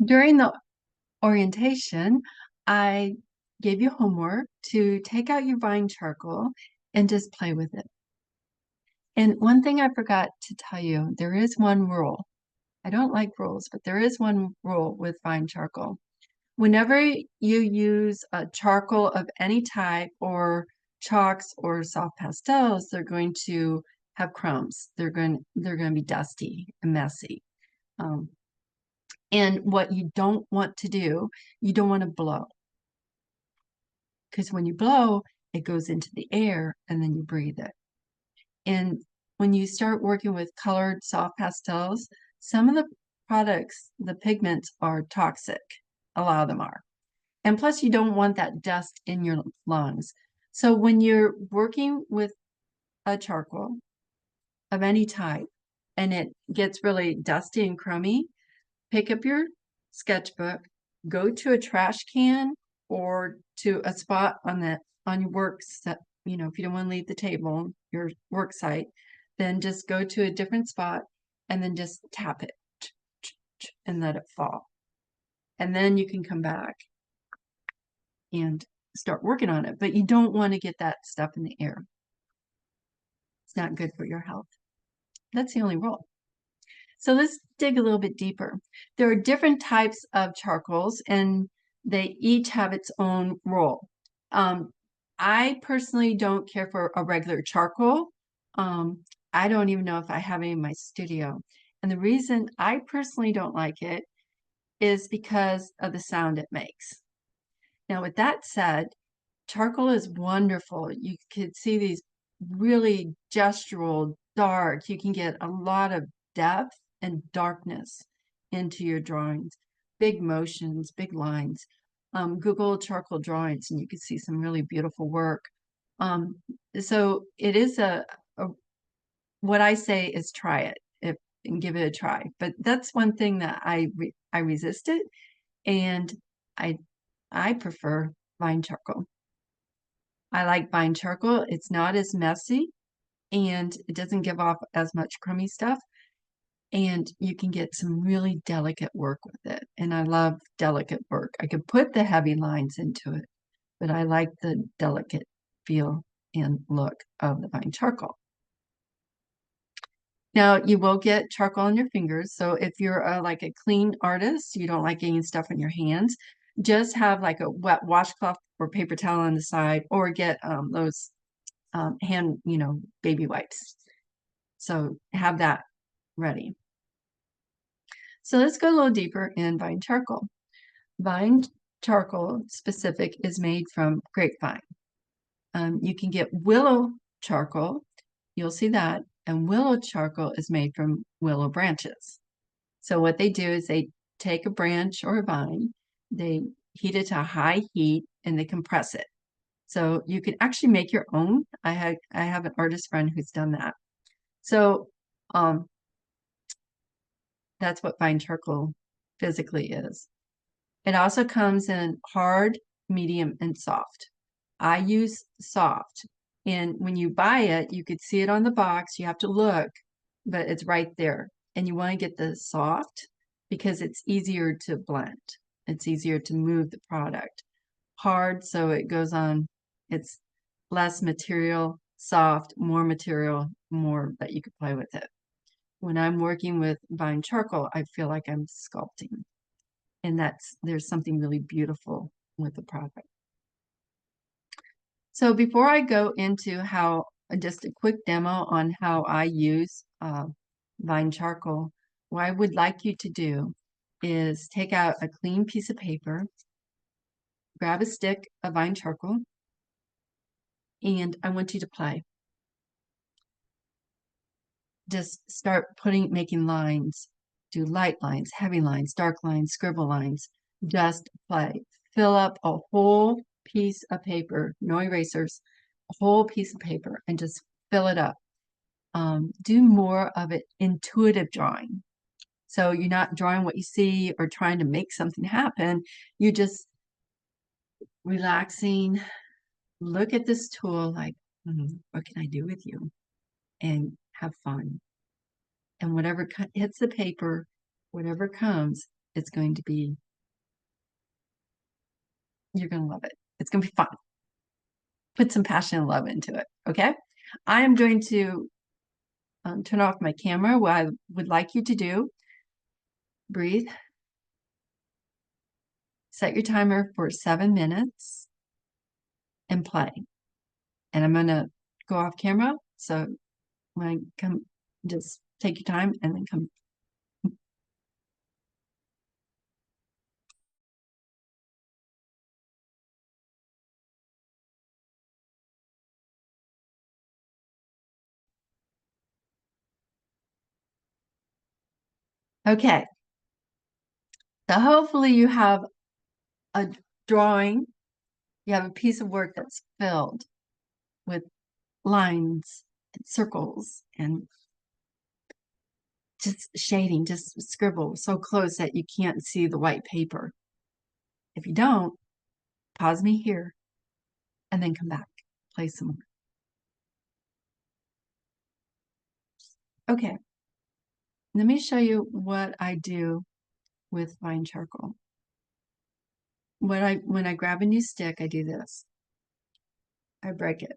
During the orientation, I gave you homework to take out your vine charcoal and just play with it. And one thing I forgot to tell you, there is one rule. I don't like rules, but there is one rule with vine charcoal. Whenever you use a charcoal of any type or chalks or soft pastels, they're going to have crumbs. They're going to be dusty and messy. Um, and what you don't want to do, you don't want to blow. Because when you blow, it goes into the air and then you breathe it. And when you start working with colored soft pastels, some of the products, the pigments are toxic. A lot of them are. And plus, you don't want that dust in your lungs. So when you're working with a charcoal of any type and it gets really dusty and crummy, pick up your sketchbook, go to a trash can or to a spot on your work set. You know, if you don't want to leave the table, your work site, then just go to a different spot and then just tap it and let it fall. And then you can come back and start working on it. But you don't want to get that stuff in the air. It's not good for your health. That's the only rule. So let's dig a little bit deeper. There are different types of charcoals, and they each have its own role. I personally don't care for a regular charcoal. I don't even know if I have any in my studio. And the reason I personally don't like it is because of the sound it makes. Now, with that said, charcoal is wonderful. You could see these really gestural, dark. You can get a lot of depth and darkness into your drawings. Big motions, big lines. Google charcoal drawings and you can see some really beautiful work. So it is what I say is try it and give it a try. But that's one thing that I resist it, and I I prefer vine charcoal. I like vine charcoal. It's not as messy and it doesn't give off as much crummy stuff. And you can get some really delicate work with it. And I love delicate work. I could put the heavy lines into it, but I like the delicate feel and look of the vine charcoal. Now, you will get charcoal on your fingers. So if you're like a clean artist, you don't like getting stuff on your hands, just have like a wet washcloth or paper towel on the side, or get those hand, baby wipes. So have that ready. So let's go a little deeper in vine charcoal. Vine charcoal specific is made from grapevine. You can get willow charcoal. You'll see that. And willow charcoal is made from willow branches. So what they do is they take a branch or a vine, they heat it to a high heat, and they compress it. So you can actually make your own. I have an artist friend who's done that. So that's what vine charcoal physically is. It also comes in hard, medium, and soft. I use soft. And when you buy it, you could see it on the box. You have to look, but it's right there. And you want to get the soft because it's easier to blend. It's easier to move the product. Hard, so it goes on, it's less material. Soft, more material, more that you could play with it. When I'm working with vine charcoal, I feel like I'm sculpting. And there's something really beautiful with the product. So before I go into just a quick demo on how I use vine charcoal, what I would like you to do is take out a clean piece of paper, grab a stick of vine charcoal, and I want you to play. Just start making lines. Do light lines, heavy lines, dark lines, scribble lines. Just play. Fill up a whole piece of paper, no erasers, a whole piece of paper, and just fill it up. Do more of it intuitive drawing. So you're not drawing what you see or trying to make something happen. You're just relaxing. Look at this tool like, what can I do with you? And have fun. And whatever hits the paper, whatever comes, it's going to be, you're going to love it. It's going to be fun. Put some passion and love into it, okay? I am going to turn off my camera. What I would like you to do, breathe, set your timer for 7 minutes, and play. And I'm going to go off camera. So when I come, just take your time and then come. Okay. So hopefully you have a drawing. You have a piece of work that's filled with lines and circles and just shading, just scribble so close that you can't see the white paper. If you don't, pause me here and then come back, play some more. Okay, let me show you what I do with fine charcoal. When I grab a new stick, I do this. I break it.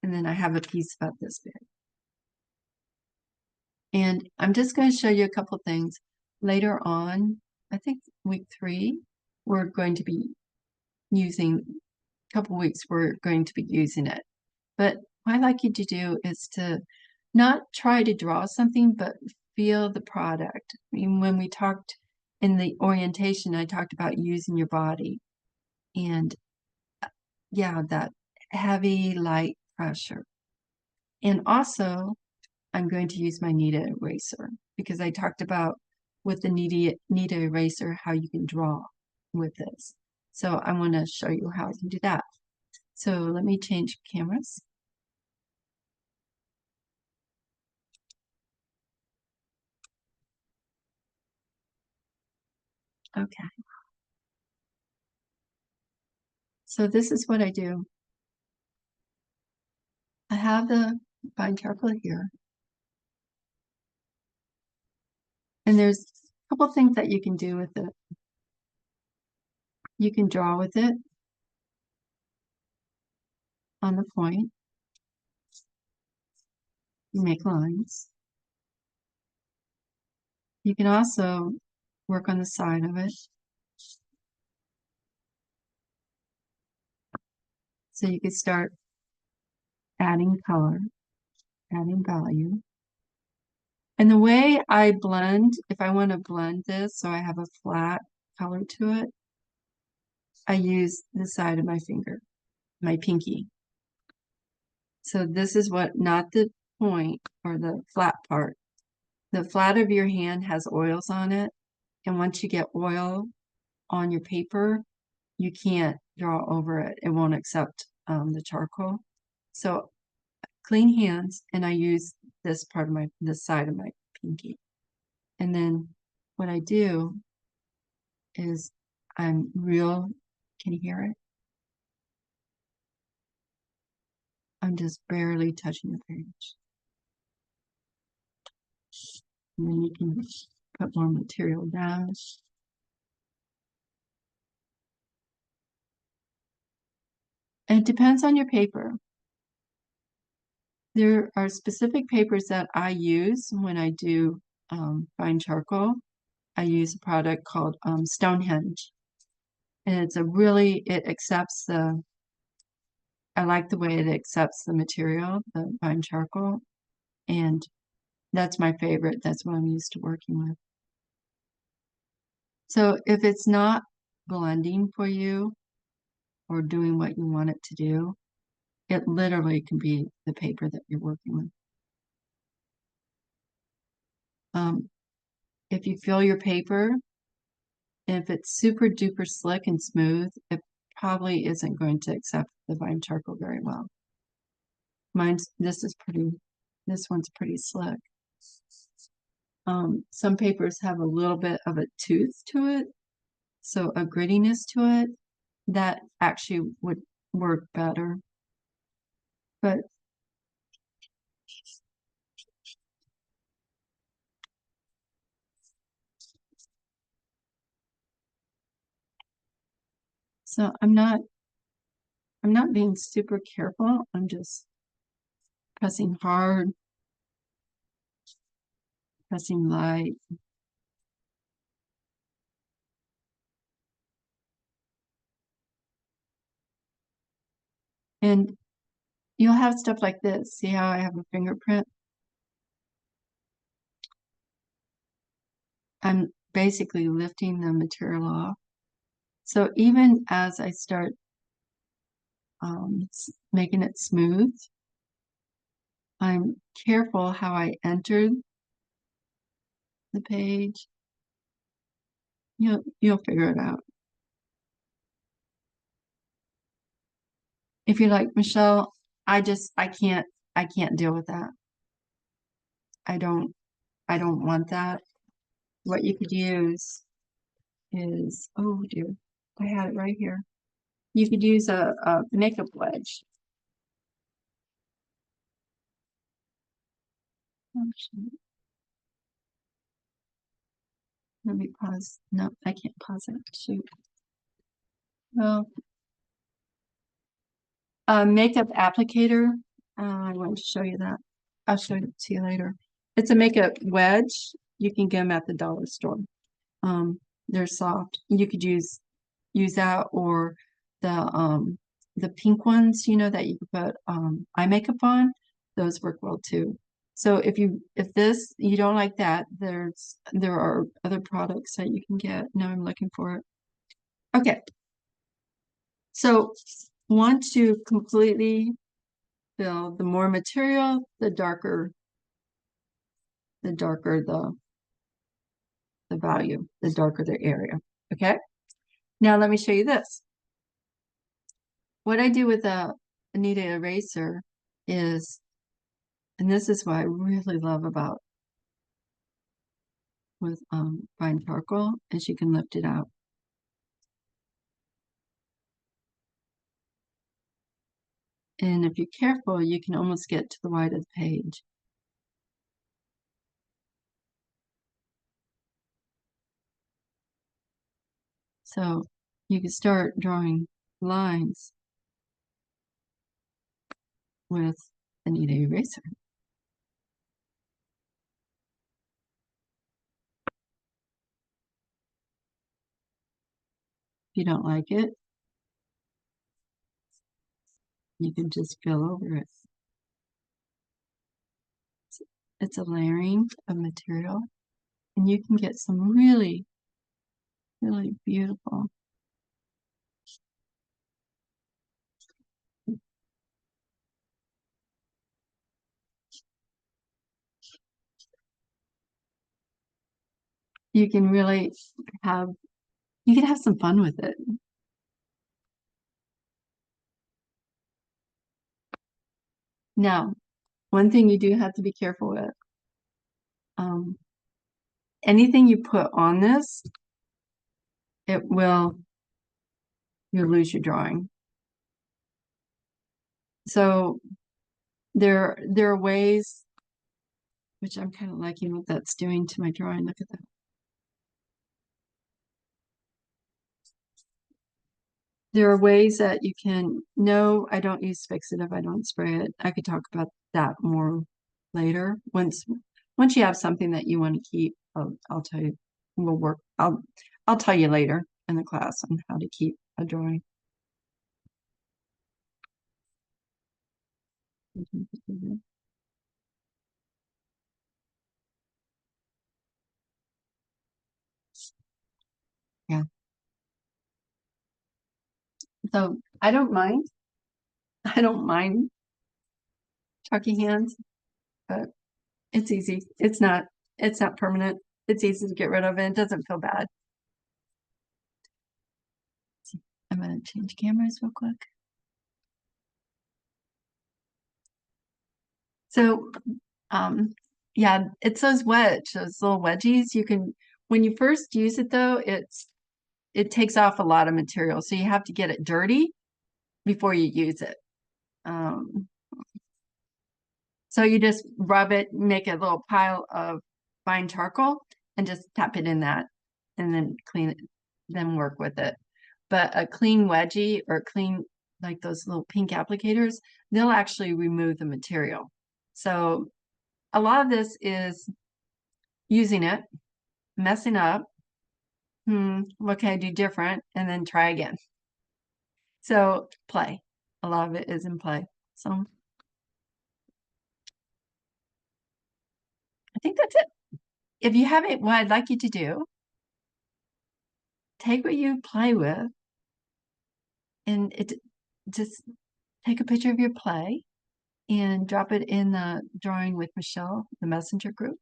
And then I have a piece about this big. And I'm just going to show you a couple things. Later on, I think week 3, we're going to be using, a couple weeks, we're going to be using it. But what I'd like you to do is to not try to draw something, but feel the product. I mean, when we talked in the orientation, I talked about using your body. And yeah, that heavy, light pressure. And also, I'm going to use my kneaded eraser because I talked about with the kneaded eraser how you can draw with this. So I want to show you how I can do that. So let me change cameras. Okay. So this is what I do. I have the fine charcoal here. And there's a couple things that you can do with it. You can draw with it on the point. You make lines. You can also work on the side of it. So you can start adding color, adding value. And the way I blend, if I want to blend this so I have a flat color to it, I use the side of my finger, my pinky. So this is what, not the point or the flat part. The flat of your hand has oils on it. And once you get oil on your paper, you can't draw over it. It won't accept the charcoal. So clean hands, and I use this part of this side of my pinky. And then what I do is I'm real, can you hear it? I'm just barely touching the page. And then you can put more material down. And it depends on your paper. There are specific papers that I use when I do fine charcoal. I use a product called Stonehenge. And it's it accepts I like the way it accepts the material, the fine charcoal. And that's my favorite. That's what I'm used to working with. So if it's not blending for you or doing what you want it to do, it literally can be the paper that you're working with. If you feel your paper, if it's super duper slick and smooth, it probably isn't going to accept the fine charcoal very well. This one's pretty slick. Some papers have a little bit of a tooth to it, so a grittiness to it that actually would work better. But So I'm not being super careful. I'm just pressing hard, pressing light. And you'll have stuff like this. See how I have a fingerprint? I'm basically lifting the material off. So even as I start making it smooth, I'm careful how I enter the page. You'll figure it out. If you're like, Michelle, I can't deal with that. I don't want that. What you could use is, oh dear, I had it right here. You could use a makeup wedge. Oh, shoot. Let me pause. No, I can't pause it. Shoot. Well, a makeup applicator. I wanted to show you that. I'll show it to you later. It's a makeup wedge. You can get them at the dollar store. They're soft. You could use that or the pink ones, that you could put eye makeup on. Those work well too. So if you don't like that, there are other products that you can get. Now I'm looking for it. Okay. So want to completely fill, the more material, the darker the value, the darker the area. Okay. Now let me show you this. What I do with a kneaded eraser is, and this is what I really love about with fine charcoal, is you can lift it out. And if you're careful, you can almost get to the white of the page. So you can start drawing lines with a kneaded eraser. If you don't like it, you can just fill over it. It's a layering of material, and you can get some really, really beautiful. You can really have some fun with it. Now, one thing you do have to be careful with, anything you put on this, you'll lose your drawing. So there are ways, which I'm kind of liking what that's doing to my drawing. Look at that. There are ways that you can, no, I don't use fixative, I don't spray it. I could talk about that more later. Once you have something that you want to keep, I'll tell you, I'll tell you later in the class on how to keep a drawing. Yeah. So I don't mind. I don't mind chalky hands, but it's easy. It's not permanent. It's easy to get rid of, and it doesn't feel bad. I'm gonna change cameras real quick. So, yeah, it's those little wedgies. You can, when you first use it though, it takes off a lot of material. So you have to get it dirty before you use it. So you just rub it, make a little pile of fine charcoal and just tap it in that and then clean it, then work with it. but a clean wedgie or clean, like those little pink applicators, they'll actually remove the material. So a lot of this is using it, messing up, what can I do different, and then try again. So play. A lot of it is in play. So I think that's it. If you haven't, what I'd like you to do, take what you play with and just take a picture of your play and drop it in the Drawing with Michelle, the messenger group,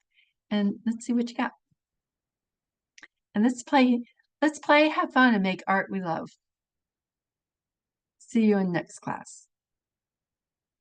and let's see what you got. And let's play, have fun, and make art we love. See you in next class.